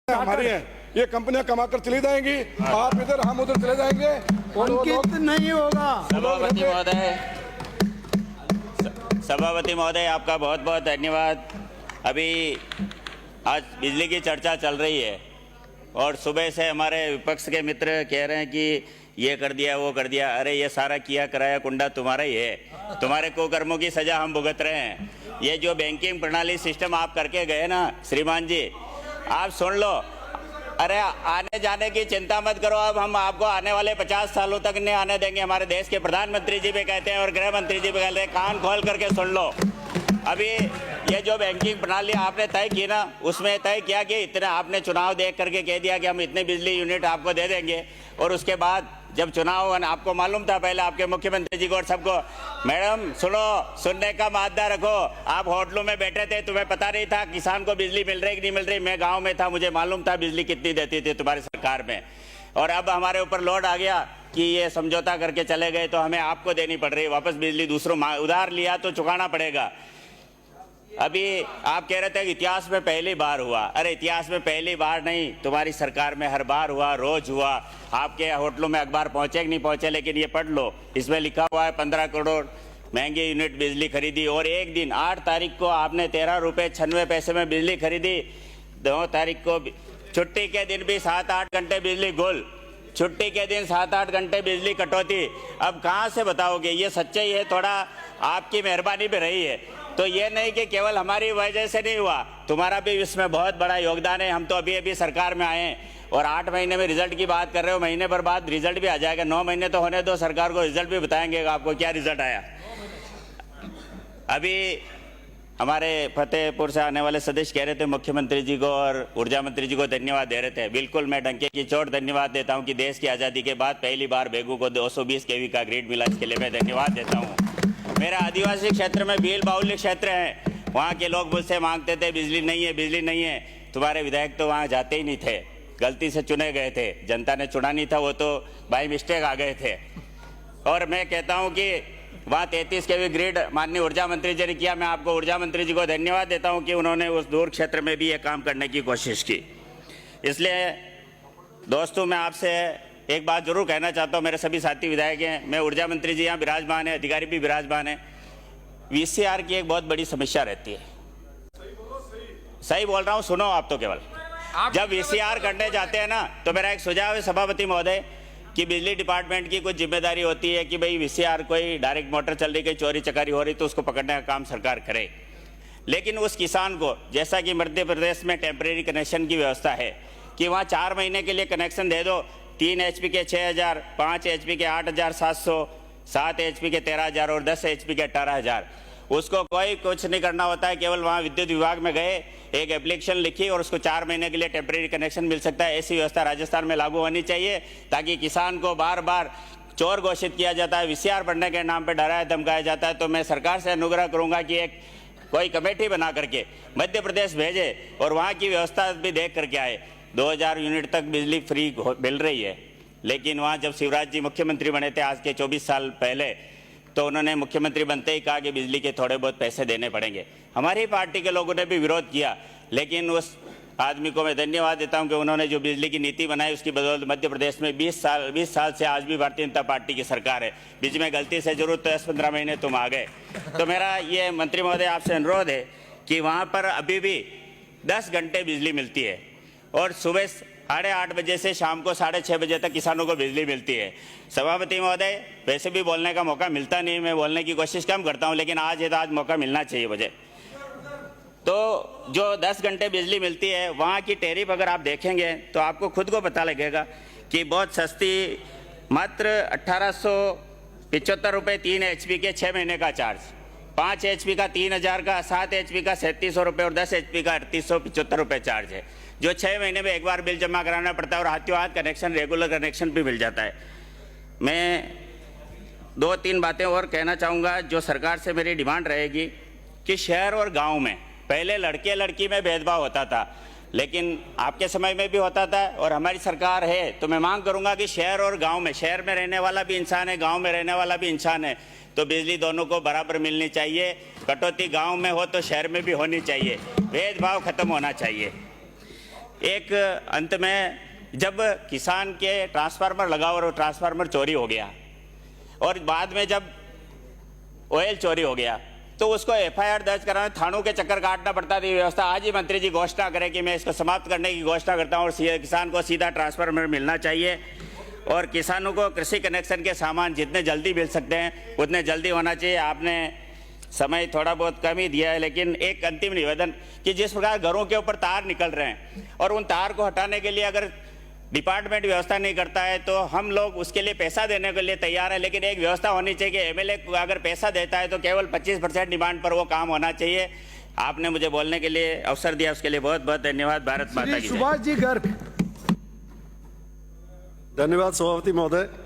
हमारी हैं, ये कंपनियां कमाकर चली जाएंगी, आप इधर हम उधर चले जाएंगे और वो लोग नहीं होगा। सभापति महोदय आपका बहुत बहुत धन्यवाद। अभी आज बिजली की चर्चा चल रही है और सुबह से हमारे विपक्ष के मित्र कह रहे हैं कि ये कर दिया वो कर दिया। अरे ये सारा किया कराया कुंडा तुम्हारा ही है, तुम्हारे कुकर्मों की सजा हम भुगत रहे हैं। ये जो बैंकिंग प्रणाली सिस्टम आप करके गए ना श्रीमान जी, आप सुन लो। अरे आने जाने की चिंता मत करो, अब हम आपको आने वाले 50 सालों तक नहीं आने देंगे। हमारे देश के प्रधानमंत्री जी भी कहते हैं और गृह मंत्री जी भी कहते हैं, कान खोल करके सुन लो। अभी ये जो बैंकिंग प्रणाली आपने तय की ना, उसमें तय किया कि इतना आपने चुनाव देख करके कह दिया कि हम इतने बिजली यूनिट आपको दे देंगे, और उसके बाद जब चुनाव आपको मालूम था पहले आपके मुख्यमंत्री जी को और सबको, मैडम सुनो, सुनने का मादा रखो। आप होटलों में बैठे थे, तुम्हें पता नहीं था किसान को बिजली मिल रही कि नहीं मिल रही। मैं गांव में था, मुझे मालूम था बिजली कितनी देती थी तुम्हारी सरकार में। और अब हमारे ऊपर लोड आ गया कि ये समझौता करके चले गए तो हमें आपको देनी पड़ रही वापस बिजली, दूसरों उधार लिया तो चुकाना पड़ेगा। अभी आप कह रहे थे कि इतिहास में पहली बार हुआ। अरे इतिहास में पहली बार नहीं, तुम्हारी सरकार में हर बार हुआ, रोज हुआ। आपके होटलों में अखबार पहुंचे कि नहीं पहुंचे, लेकिन ये पढ़ लो, इसमें लिखा हुआ है 15 करोड़ महंगी यूनिट बिजली खरीदी। और एक दिन 8 तारीख को आपने 13 रुपये 96 पैसे में बिजली खरीदी। 2 तारीख को छुट्टी के दिन भी 7-8 घंटे बिजली गुल, छुट्टी के दिन 7-8 घंटे बिजली कटौती। अब कहाँ से बताओगे? ये सच्चाई है, थोड़ा आपकी मेहरबानी भी रही है। तो ये नहीं कि केवल हमारी वजह से नहीं हुआ, तुम्हारा भी इसमें बहुत बड़ा योगदान है। हम तो अभी अभी सरकार में आए हैं और 8 महीने में रिजल्ट की बात कर रहे हो, महीने भर बाद रिजल्ट भी आ जाएगा। 9 महीने तो होने दो, सरकार को रिजल्ट भी बताएंगे आपको क्या रिजल्ट आया। अभी हमारे फतेहपुर से आने वाले सदस्य कह रहे थे मुख्यमंत्री जी को और ऊर्जा मंत्री जी को धन्यवाद दे रहे थे। बिल्कुल मैं डंके की चोट धन्यवाद देता हूं कि देश की आज़ादी के बाद पहली बार बेगू को 220 kV का ग्रिड मिला, इसके लिए मैं धन्यवाद देता हूं। मेरा आदिवासी क्षेत्र में भील बाहुल्य क्षेत्र है, वहाँ के लोग मुझसे मांगते थे बिजली नहीं है, बिजली नहीं है। तुम्हारे विधायक तो वहाँ जाते ही नहीं थे, गलती से चुने गए थे, जनता ने चुना नहीं था, वो तो बाई मिस्टेक आ गए थे। और मैं कहता हूँ कि वहाँ 33 kV ग्रिड माननीय ऊर्जा मंत्री जी ने किया। मैं आपको ऊर्जा मंत्री जी को धन्यवाद देता हूँ कि उन्होंने उस दूर क्षेत्र में भी ये काम करने की कोशिश की। इसलिए दोस्तों मैं आपसे एक बात जरूर कहना चाहता हूँ, मेरे सभी साथी विधायक हैं, मैं ऊर्जा मंत्री जी यहाँ विराजमान है, अधिकारी भी विराजमान है। VCR की एक बहुत बड़ी समस्या रहती है। सही बोल रहा हूँ, सुनो आप तो केवल। जब VCR करने जाते हैं ना, तो मेरा एक सुझाव है सभापति महोदय कि बिजली डिपार्टमेंट की कुछ जिम्मेदारी होती है कि भाई VCR कोई डायरेक्ट मोटर चल रही, कोई चोरी चकारी हो रही तो उसको पकड़ने का काम सरकार करे। लेकिन उस किसान को, जैसा कि मध्य प्रदेश में टेम्परेरी कनेक्शन की व्यवस्था है कि वहाँ 4 महीने के लिए कनेक्शन दे दो, 3 HP के 6000, 5 HP के 8700, 7 HP के 13000 और 10 HP के 18000। उसको कोई कुछ नहीं करना होता है, केवल वहाँ विद्युत विभाग में गए, एक एप्लीकेशन लिखी और उसको 4 महीने के लिए टेम्परेरी कनेक्शन मिल सकता है। ऐसी व्यवस्था राजस्थान में लागू होनी चाहिए, ताकि किसान को बार बार चोर घोषित किया जाता है, VCR बढ़ने के नाम पर डराया धमकाया जाता है। तो मैं सरकार से अनुग्रह करूँगा कि एक कोई कमेटी बना करके मध्य प्रदेश भेजे और वहाँ की व्यवस्था भी देख करके आए। 2000 यूनिट तक बिजली फ्री मिल रही है, लेकिन वहाँ जब शिवराज जी मुख्यमंत्री बने थे आज के 24 साल पहले, तो उन्होंने मुख्यमंत्री बनते ही कहा कि बिजली के थोड़े बहुत पैसे देने पड़ेंगे। हमारी पार्टी के लोगों ने भी विरोध किया, लेकिन उस आदमी को मैं धन्यवाद देता हूं कि उन्होंने जो बिजली की नीति बनाई उसकी बदौलत मध्य प्रदेश में 20 साल से आज भी भारतीय जनता पार्टी की सरकार है। बीच में गलती से जरूर तो 10-15 महीने तुम आ गए। तो मेरा ये मंत्री महोदय आपसे अनुरोध है कि वहाँ पर अभी भी 10 घंटे बिजली मिलती है और सुबह 8:30 बजे से शाम को 6:30 बजे तक किसानों को बिजली मिलती है। सभापति महोदय, वैसे भी बोलने का मौका मिलता नहीं, मैं बोलने की कोशिश कम करता हूं, लेकिन आज है तो आज मौका मिलना चाहिए मुझे। तो जो 10 घंटे बिजली मिलती है, वहाँ की टैरिफ अगर आप देखेंगे तो आपको खुद को पता लगेगा कि बहुत सस्ती, मात्र 1875 रुपये 3 HP के 6 महीने का चार्ज, 5 HP का 3000 का, 7 HP का 3700 रुपये और 10 HP का 3875 रुपये चार्ज है, जो 6 महीने में एक बार बिल जमा कराना पड़ता है और हाथों हाथ कनेक्शन, रेगुलर कनेक्शन भी मिल जाता है। मैं 2-3 बातें और कहना चाहूँगा जो सरकार से मेरी डिमांड रहेगी कि शहर और गांव में पहले लड़के लड़की में भेदभाव होता था, लेकिन आपके समय में भी होता था और हमारी सरकार है तो मैं मांग करूँगा कि शहर और गाँव में, शहर में रहने वाला भी इंसान है, गाँव में रहने वाला भी इंसान है, तो बिजली दोनों को बराबर मिलनी चाहिए। कटौती गाँव में हो तो शहर में भी होनी चाहिए, भेदभाव खत्म होना चाहिए। एक अंत में जब किसान के ट्रांसफार्मर लगा और ट्रांसफार्मर चोरी हो गया और बाद में जब ऑयल चोरी हो गया तो उसको एफआईआर दर्ज कराने थानों के चक्कर काटना पड़ता थी व्यवस्था। आज ही मंत्री जी घोषणा करें कि मैं इसको समाप्त करने की घोषणा करता हूं और किसान को सीधा ट्रांसफार्मर मिलना चाहिए और किसानों को कृषि कनेक्शन के सामान जितने जल्दी मिल सकते हैं उतने जल्दी होना चाहिए। आपने समय थोड़ा बहुत कम ही दिया है, लेकिन एक अंतिम निवेदन कि जिस प्रकार घरों के ऊपर तार निकल रहे हैं और उन तार को हटाने के लिए अगर डिपार्टमेंट व्यवस्था नहीं करता है तो हम लोग उसके लिए पैसा देने के लिए तैयार है, लेकिन एक व्यवस्था होनी चाहिए कि एमएलए अगर पैसा देता है तो केवल 25% डिमांड पर वो काम होना चाहिए। आपने मुझे बोलने के लिए अवसर दिया, उसके लिए बहुत बहुत धन्यवाद। भारत माता की जय। सुभाष जी गर्ग। धन्यवाद सभापति महोदय।